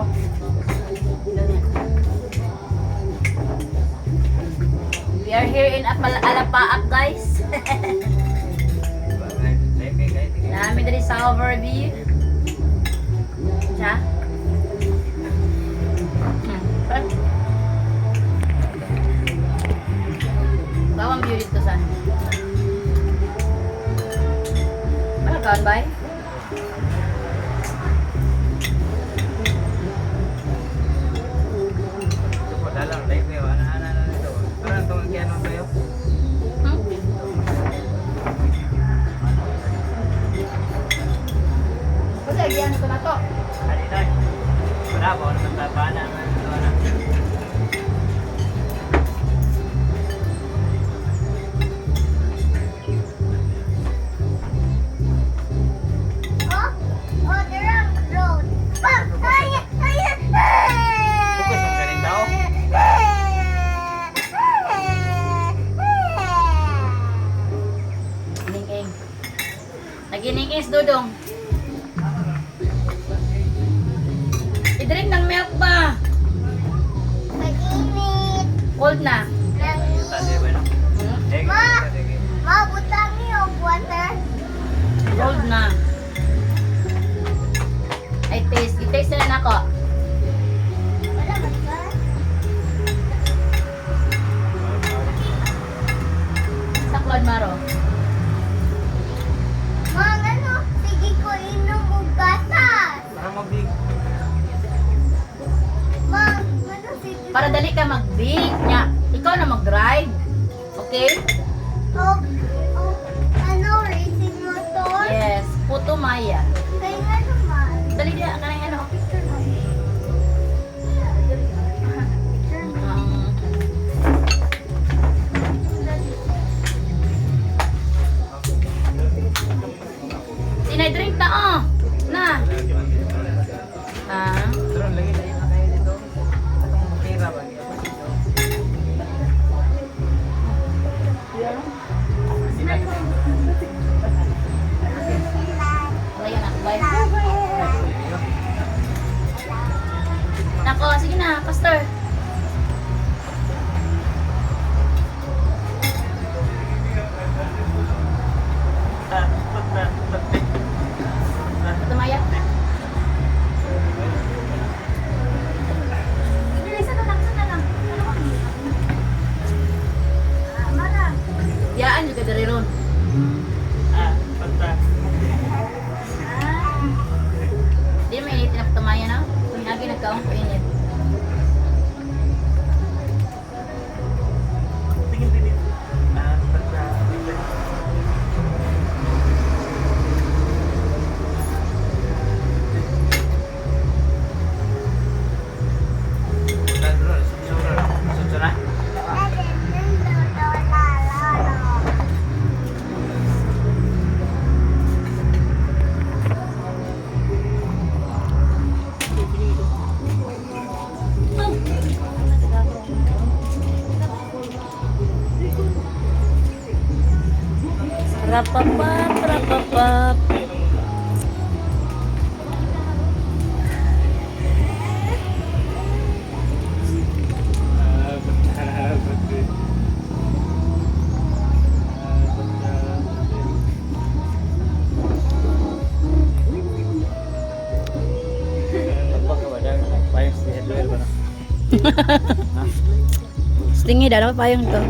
We are here in Alapaap, guys. Namin dali sa overview. Siya? Bawang view dito sa. Malakawan ba? Kasi agian ko na to. Bravo, naman tabana man ito na. Ninging. Naginingis dudong. I-drink ng milk ba? Mainit. Cold na. Mabutang yung water. Cold na. Ay, taste. I-taste na ako. Wala ba ba? Sa Claude Maro. Mga ano, sige ko inom o gatas. Para mabig. Mga ano, sige Para dali ka mag-bake niya. Ikaw na mag-drive. Okay? ano, racing motor. Yes. Puto Maya. Kaya nga naman. Dali dia kanang ano. Sinay drink na oh. Na. Ah. Turun lagi na yung kayo dito. Atong tira ba? Wala yan ako. Bye. Nako, sige na, pastor. Tumaya. Yaan juga dari ron. Di mainit na tumaya na. Kung lagi nagkaong ko init. Rapapap, rapapap. Stingy dah dapat payung tu.